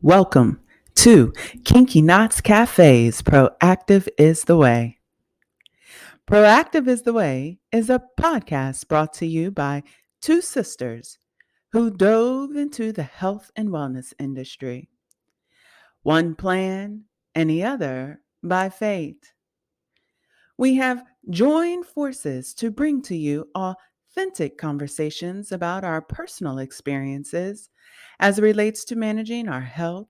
Welcome to Kinky Knots Cafe's Proactive is the Way. Proactive is the Way is a podcast brought to you by two sisters who dove into the health and wellness industry. One plan and the other by fate. We have joined forces to bring to you authentic conversations about our personal experiences as it relates to managing our health,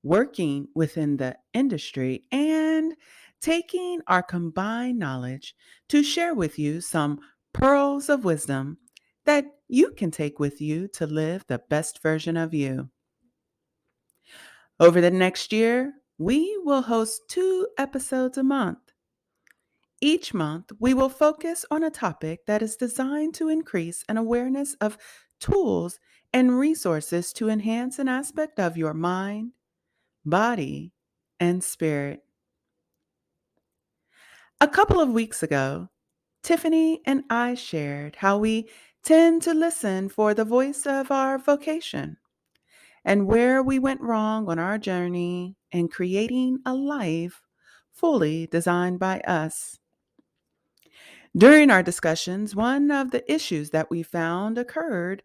working within the industry, and taking our combined knowledge to share with you some pearls of wisdom that you can take with you to live the best version of you. Over the next year, we will host 2 episodes a month. Each month, we will focus on a topic that is designed to increase an awareness of tools and resources to enhance an aspect of your mind, body, and spirit. A couple of weeks ago, Tiffany and I shared how we tend to listen for the voice of our vocation and where we went wrong on our journey in creating a life fully designed by us. During our discussions, one of the issues that we found occurred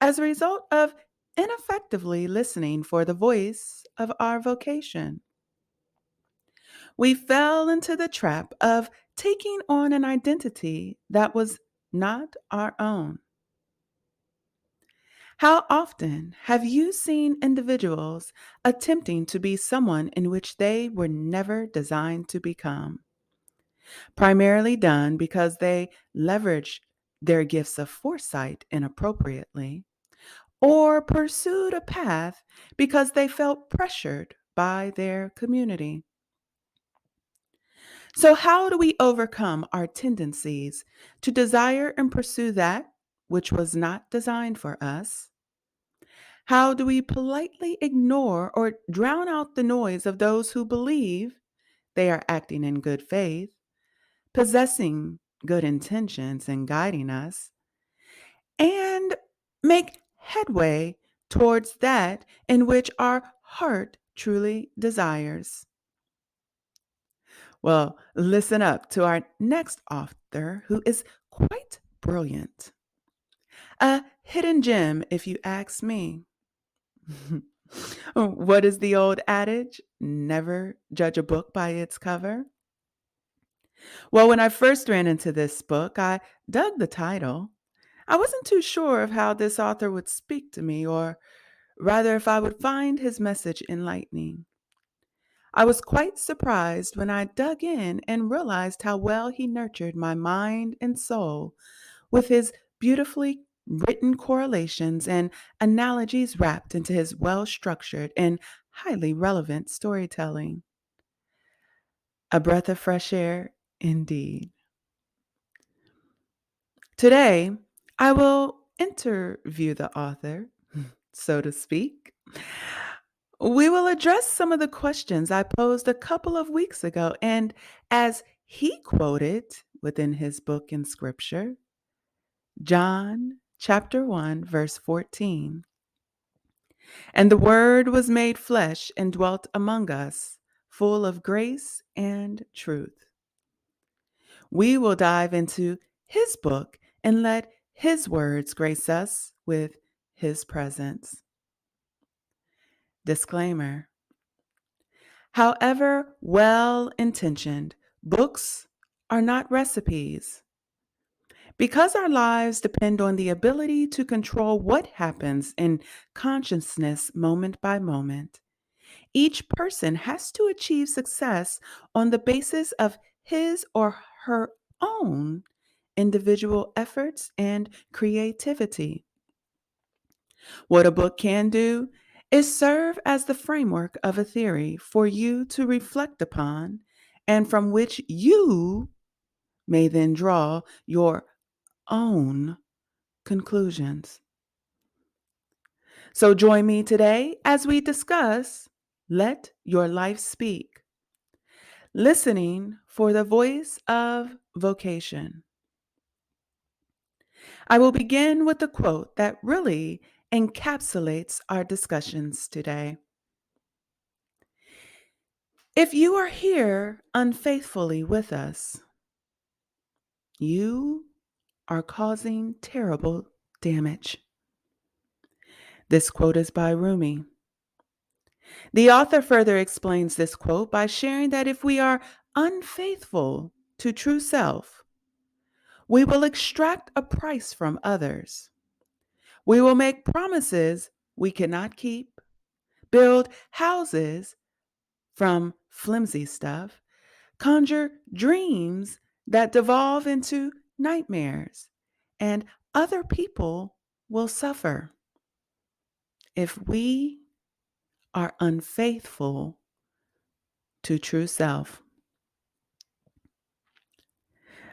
as a result of ineffectively listening for the voice of our vocation. We fell into the trap of taking on an identity that was not our own. How often have you seen individuals attempting to be someone in which they were never designed to become? Primarily done because they leveraged their gifts of foresight inappropriately, or pursued a path because they felt pressured by their community. So, how do we overcome our tendencies to desire and pursue that which was not designed for us? How do we politely ignore or drown out the noise of those who believe they are acting in good faith, possessing good intentions and guiding us, and make headway towards that in which our heart truly desires? Well, listen up to our next author who is quite brilliant. A hidden gem, if you ask me. What is the old adage? Never judge a book by its cover. Well, when I first ran into this book, I dug the title. I wasn't too sure of how this author would speak to me, or rather, if I would find his message enlightening. I was quite surprised when I dug in and realized how well he nurtured my mind and soul with his beautifully written correlations and analogies wrapped into his well structured and highly relevant storytelling. A breath of fresh air, indeed. Today, I will interview the author, so to speak. We will address some of the questions I posed a couple of weeks ago, and as he quoted within his book in scripture, John chapter 1, verse 14. And the Word was made flesh and dwelt among us, full of grace and truth. We will dive into his book and let his words grace us with his presence. Disclaimer: however well intentioned, books are not recipes. Because our lives depend on the ability to control what happens in consciousness moment by moment, each person has to achieve success on the basis of his or her own individual efforts and creativity. What a book can do is serve as the framework of a theory for you to reflect upon and from which you may then draw your own conclusions. So join me today as we discuss Let Your Life Speak, listening for the voice of vocation. I will begin with a quote that really encapsulates our discussions today. If you are here unfaithfully with us, you are causing terrible damage. This quote is by Rumi. The author further explains this quote by sharing that if we are unfaithful to true self, we will extract a price from others. We will make promises we cannot keep, build houses from flimsy stuff, conjure dreams that devolve into nightmares, and other people will suffer if we are unfaithful to true self.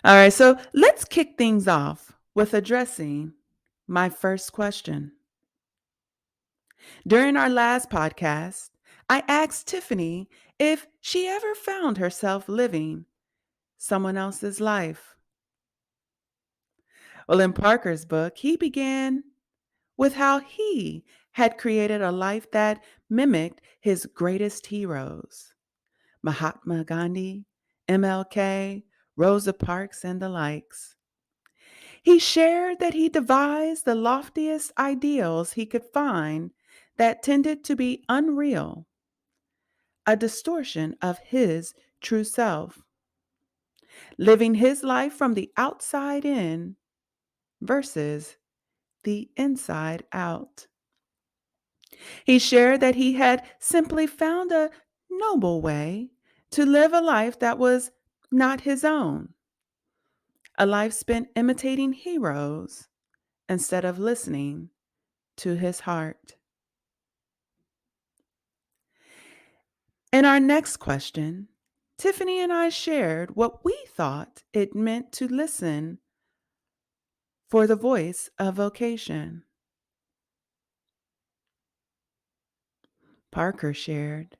All right, so let's kick things off with addressing my first question. During our last podcast, I asked Tiffany if she ever found herself living someone else's life. Well, in Parker's book, he began with how he had created a life that mimicked his greatest heroes, Mahatma Gandhi, MLK, Rosa Parks, and the likes. He shared that he devised the loftiest ideals he could find that tended to be unreal, a distortion of his true self, living his life from the outside in versus the inside out. He shared that he had simply found a noble way to live a life that was not his own, a life spent imitating heroes instead of listening to his heart. In our next question, Tiffany and I shared what we thought it meant to listen for the voice of vocation. Parker shared,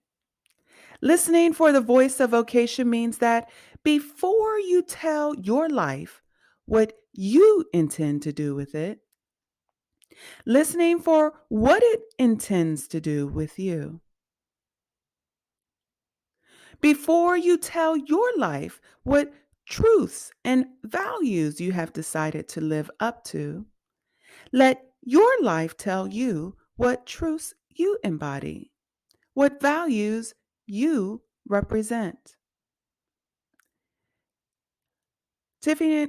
listening for the voice of vocation means that before you tell your life what you intend to do with it, listening for what it intends to do with you. Before you tell your life what truths and values you have decided to live up to, let your life tell you what truths you embody, what values you represent. Tiffany,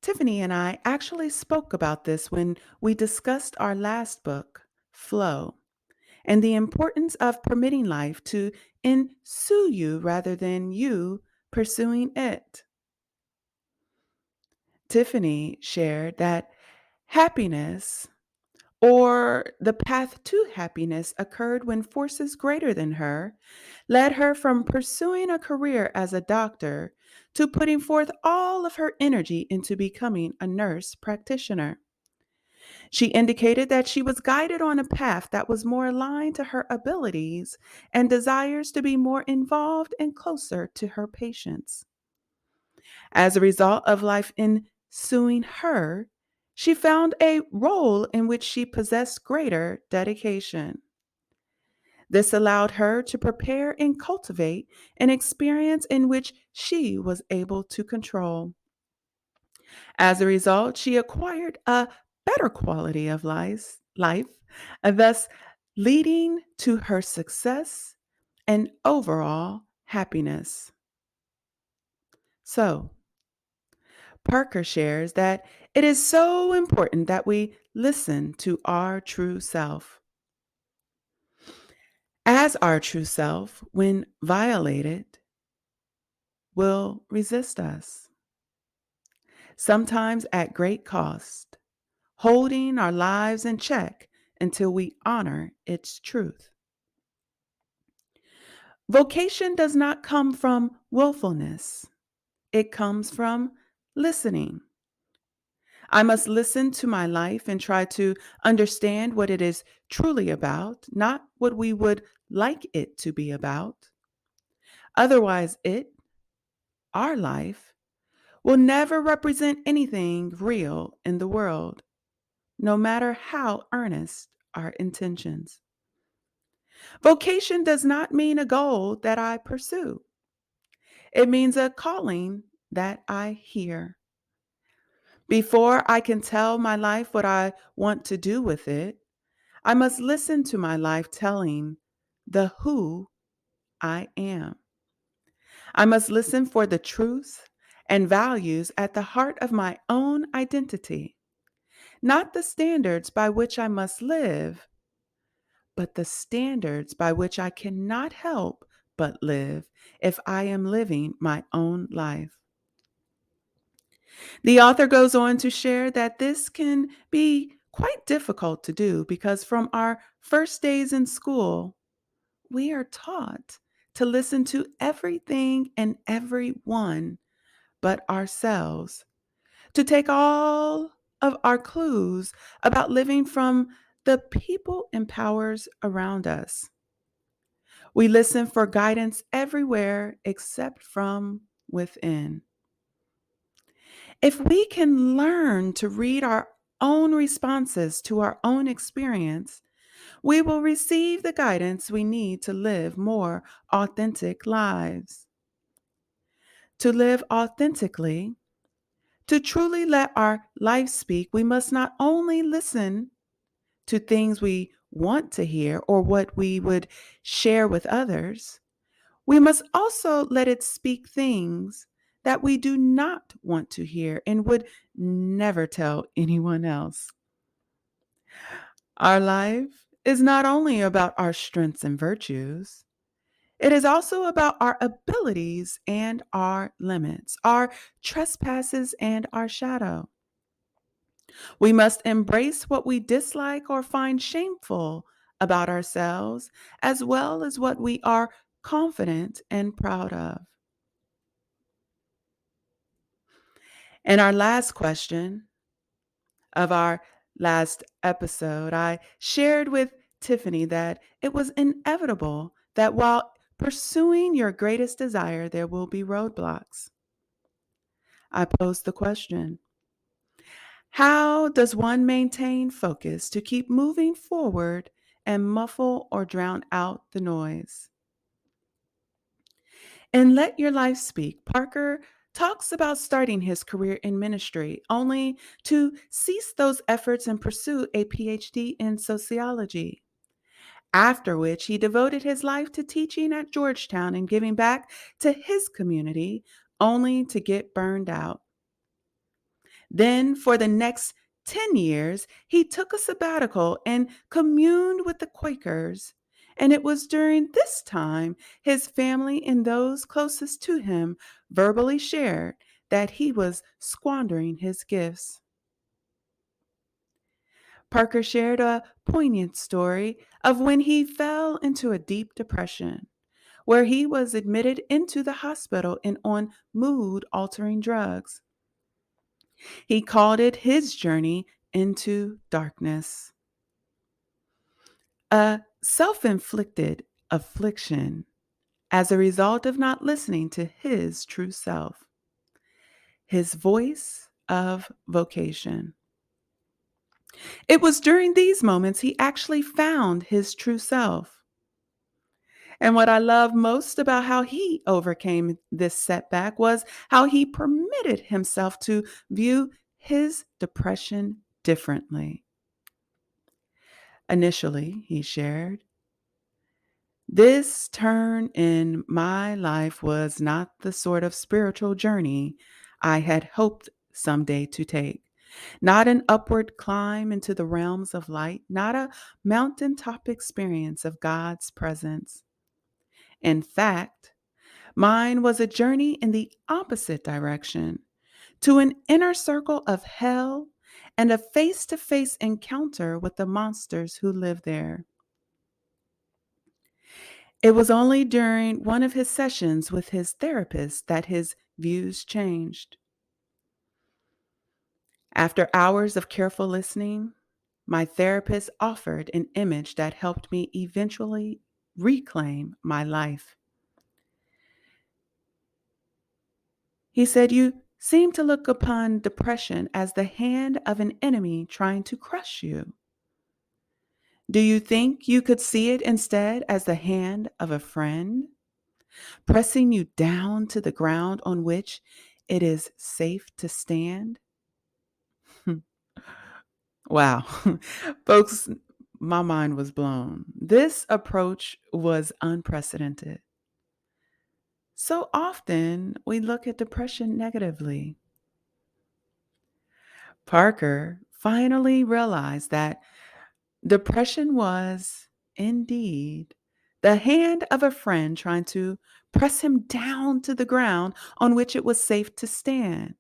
Tiffany and I actually spoke about this when we discussed our last book, Flow, and the importance of permitting life to ensue you rather than you pursuing it. Tiffany shared that happiness or the path to happiness occurred when forces greater than her led her from pursuing a career as a doctor to putting forth all of her energy into becoming a nurse practitioner. She indicated that she was guided on a path that was more aligned to her abilities and desires to be more involved and closer to her patients. As a result of life ensuing her, she found a role in which she possessed greater dedication. This allowed her to prepare and cultivate an experience in which she was able to control. As a result, she acquired a better quality of life, and thus leading to her success and overall happiness. So, Parker shares that it is so important that we listen to our true self. As our true self, when violated, will resist us, sometimes at great cost, holding our lives in check until we honor its truth. Vocation does not come from willfulness, it comes from listening. I must listen to my life and try to understand what it is truly about, not what we would like it to be about. Otherwise, our life, will never represent anything real in the world, no matter how earnest our intentions. Vocation does not mean a goal that I pursue, it means a calling that I hear. Before I can tell my life what I want to do with it, I must listen to my life telling the who I am. I must listen for the truth and values at the heart of my own identity, not the standards by which I must live, but the standards by which I cannot help but live if I am living my own life. The author goes on to share that this can be quite difficult to do because from our first days in school, we are taught to listen to everything and everyone but ourselves, to take all of our clues about living from the people and powers around us. We listen for guidance everywhere except from within. If we can learn to read our own responses to our own experience, we will receive the guidance we need to live more authentic lives. To live authentically, to truly let our life speak, we must not only listen to things we want to hear or what we would share with others, we must also let it speak things that we do not want to hear and would never tell anyone else. Our life is not only about our strengths and virtues, it is also about our abilities and our limits, our trespasses and our shadow. We must embrace what we dislike or find shameful about ourselves, as well as what we are confident and proud of. And our last question of our last episode, I shared with Tiffany that it was inevitable that while pursuing your greatest desire, there will be roadblocks. I posed the question: how does one maintain focus to keep moving forward and muffle or drown out the noise? In Let Your Life Speak, Parker talks about starting his career in ministry only to cease those efforts and pursue a PhD in sociology. After which, he devoted his life to teaching at Georgetown and giving back to his community, only to get burned out. Then, for the next 10 years, he took a sabbatical and communed with the Quakers. And it was during this time his family and those closest to him verbally shared that he was squandering his gifts. Parker shared a poignant story of when he fell into a deep depression, where he was admitted into the hospital and on mood altering drugs. He called it his journey into darkness, a self inflicted affliction as a result of not listening to his true self, his voice of vocation. It was during these moments he actually found his true self. And what I love most about how he overcame this setback was how he permitted himself to view his depression differently. Initially, he shared, this turn in my life was not the sort of spiritual journey I had hoped someday to take. Not an upward climb into the realms of light, not a mountaintop experience of God's presence. In fact, mine was a journey in the opposite direction, to an inner circle of hell and a face to face encounter with the monsters who live there. It was only during one of his sessions with his therapist that his views changed. After hours of careful listening, my therapist offered an image that helped me eventually reclaim my life. He said, you seem to look upon depression as the hand of an enemy trying to crush you. Do you think you could see it instead as the hand of a friend, pressing you down to the ground on which it is safe to stand? Wow. Folks, my mind was blown. This approach was unprecedented. So often we look at depression negatively. Parker finally realized that depression was indeed the hand of a friend trying to press him down to the ground on which it was safe to stand.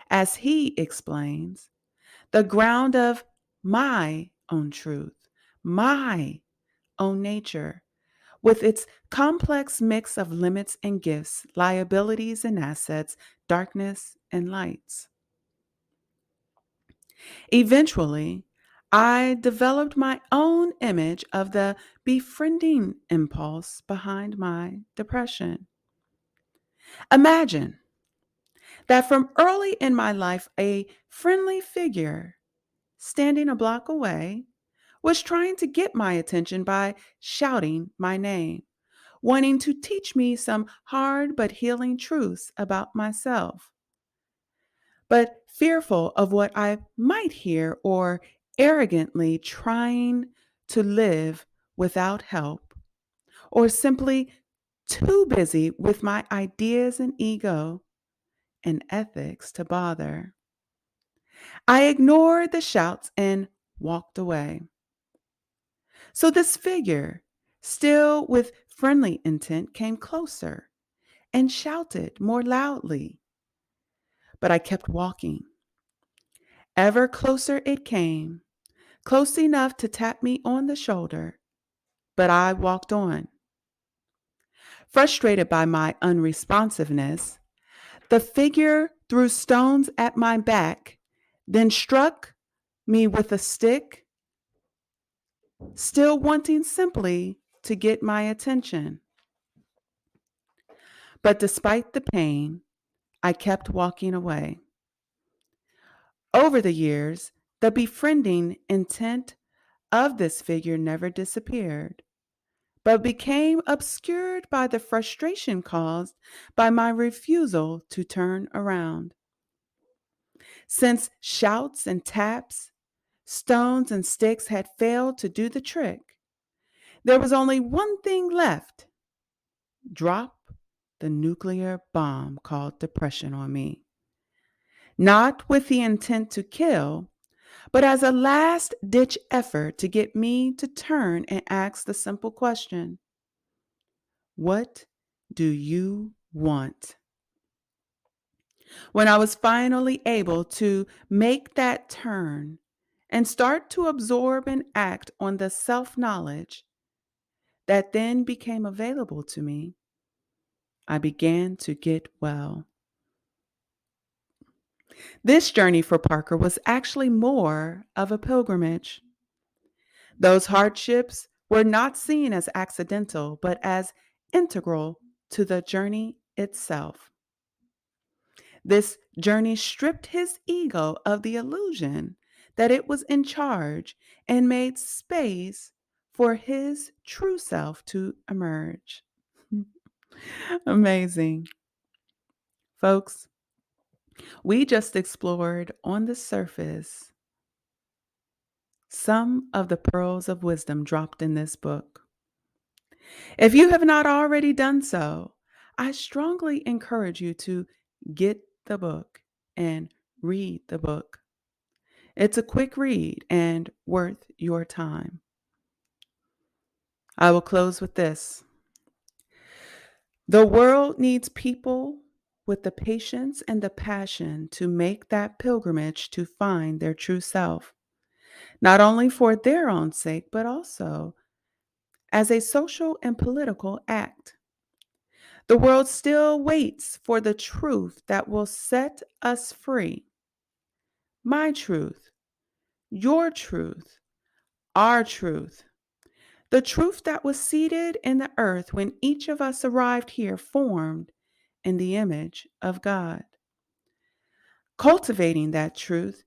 As he explains, the ground of my own truth, my own nature, with its complex mix of limits and gifts, liabilities and assets, darkness and lights. Eventually, I developed my own image of the befriending impulse behind my depression. Imagine that from early in my life, a friendly figure standing a block away was trying to get my attention by shouting my name, wanting to teach me some hard but healing truths about myself. But fearful of what I might hear or arrogantly trying to live without help, or simply too busy with my ideas and ego and ethics to bother. I ignored the shouts and walked away. So this figure, still with friendly intent, came closer and shouted more loudly. But I kept walking. Ever closer it came, close enough to tap me on the shoulder, but I walked on. Frustrated by my unresponsiveness, the figure threw stones at my back, then struck me with a stick, still wanting simply to get my attention. But despite the pain, I kept walking away. Over the years, the befriending intent of this figure never disappeared, but became obscured by the frustration caused by my refusal to turn around. Since shouts and taps, stones and sticks had failed to do the trick, there was only one thing left: drop the nuclear bomb called depression on me. Not with the intent to kill, but as a last ditch effort to get me to turn and ask the simple question: what do you want? When I was finally able to make that turn and start to absorb and act on the self knowledge that then became available to me, I began to get well. This journey for Parker was actually more of a pilgrimage. Those hardships were not seen as accidental, but as integral to the journey itself. This journey stripped his ego of the illusion that it was in charge and made space for his true self to emerge. Amazing. Folks, we just explored on the surface some of the pearls of wisdom dropped in this book. If you have not already done so, I strongly encourage you to get the book and read the book. It's a quick read and worth your time. I will close with this. The world needs people with the patience and the passion to make that pilgrimage to find their true self, not only for their own sake, but also as a social and political act. The world still waits for the truth that will set us free. My truth, your truth, our truth. The truth that was seated in the earth when each of us arrived here, formed in the image of God. Cultivating that truth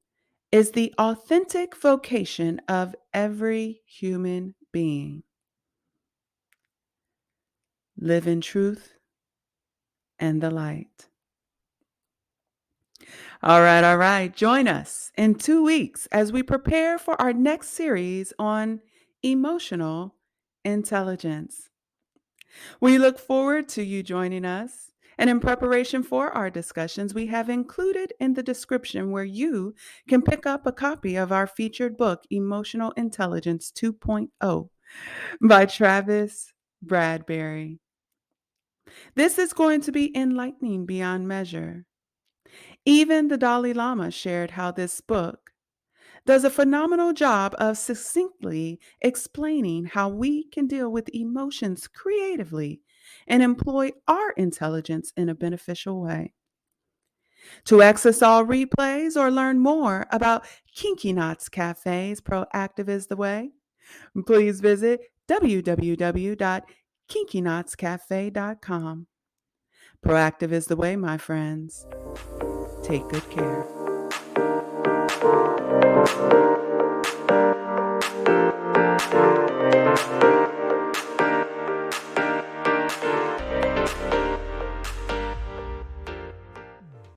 is the authentic vocation of every human being. Live in truth and the light. All right, all right. Join us in 2 weeks as we prepare for our next series on emotional intelligence. We look forward to you joining us. And in preparation for our discussions, we have included in the description where you can pick up a copy of our featured book, Emotional Intelligence 2.0 by Travis Bradberry. This is going to be enlightening beyond measure. Even the Dalai Lama shared how this book does a phenomenal job of succinctly explaining how we can deal with emotions creatively and employ our intelligence in a beneficial way. To access all replays or learn more about Kinky Knots Cafe's Proactive is the Way, please visit www.kinkyknotscafe.com. Proactive is the way, my friends. Take good care.